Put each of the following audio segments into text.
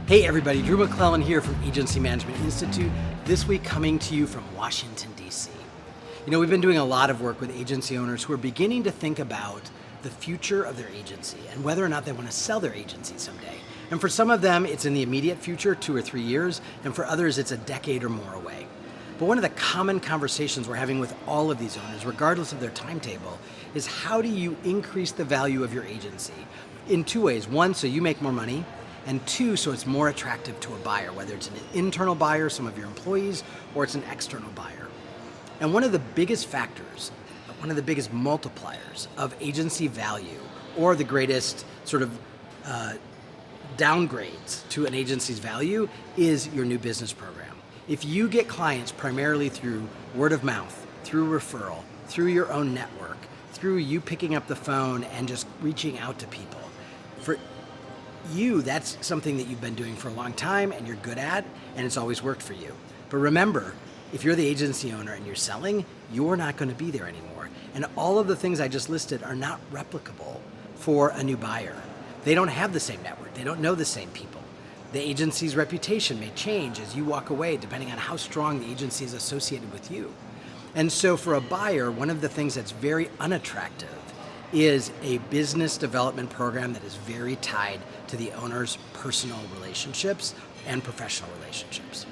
Hey everybody, Drew McLellan here from Agency Management Institute, this week coming to you from Washington, D.C. You know, we've been doing a lot of work with agency owners who are beginning to think about the future of their agency and whether or not they want to sell their agency someday. And for some of them, it's in the immediate future, 2 or 3 years, and for others, it's a decade or more away. But one of the common conversations we're having with all of these owners, regardless of their timetable, is how do you increase the value of your agency? In 2 ways. 1, so you make more money, and 2, so it's more attractive to a buyer, whether it's an internal buyer, some of your employees, or it's an external buyer. And one of the biggest factors, one of the biggest multipliers of agency value, or the greatest sort of downgrades to an agency's value, is your new business program. If you get clients primarily through word of mouth, through referral, through your own network, through you picking up the phone and just reaching out to people, for you, that's something that you've been doing for a long time and you're good at, and it's always worked for you. But remember, if you're the agency owner and you're selling, you're not going to be there anymore. And all of the things I just listed are not replicable for a new buyer. They don't have the same network. They don't know the same people. The agency's reputation may change as you walk away, depending on how strong the agency is associated with you. And so for a buyer, one of the things that's very unattractive is a business development program that is very tied to the owner's personal relationships and professional relationships.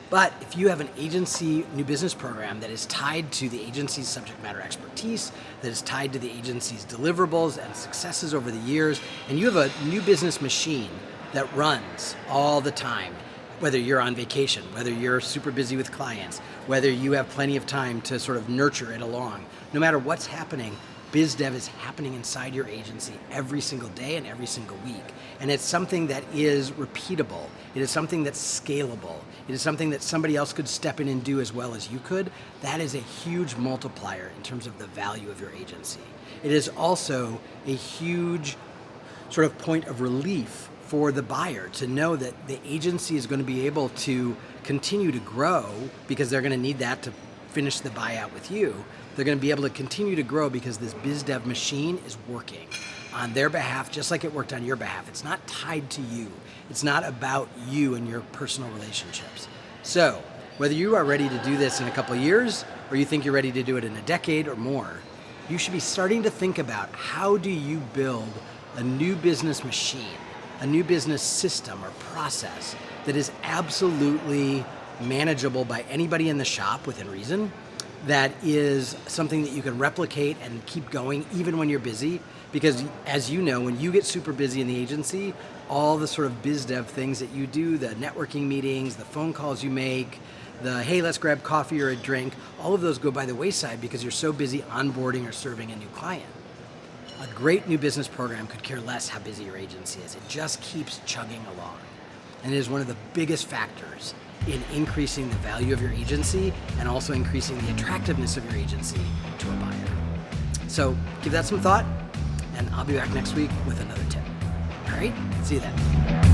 But if you have an agency new business program that is tied to the agency's subject matter expertise, that is tied to the agency's deliverables and successes over the years, and you have a new business machine that runs all the time, whether you're on vacation, whether you're super busy with clients, whether you have plenty of time to sort of nurture it along, no matter what's happening, biz dev is happening inside your agency every single day and every single week. And it's something that is repeatable. It is something that's scalable. It is something that somebody else could step in and do as well as you could. That is a huge multiplier in terms of the value of your agency. It is also a huge sort of point of relief for the buyer to know that the agency is going to be able to continue to grow, because they're going to need that to finish the buyout with you. They're going to be able to continue to grow because this biz dev machine is working on their behalf, just like it worked on your behalf. It's not tied to you. It's not about you and your personal relationships. So whether you are ready to do this in a couple of years, or you think you're ready to do it in a decade or more, you should be starting to think about, how do you build a new business machine, a new business system or process that is absolutely manageable by anybody in the shop within reason, that is something that you can replicate and keep going even when you're busy. Because as you know, when you get super busy in the agency, all the sort of biz dev things that you do, the networking meetings, the phone calls you make, the hey, let's grab coffee or a drink, all of those go by the wayside because you're so busy onboarding or serving a new client. A great new business program could care less how busy your agency is. It just keeps chugging along. And it is one of the biggest factors in increasing the value of your agency and also increasing the attractiveness of your agency to a buyer. So give that some thought, and I'll be back next week with another tip. All right, see you then.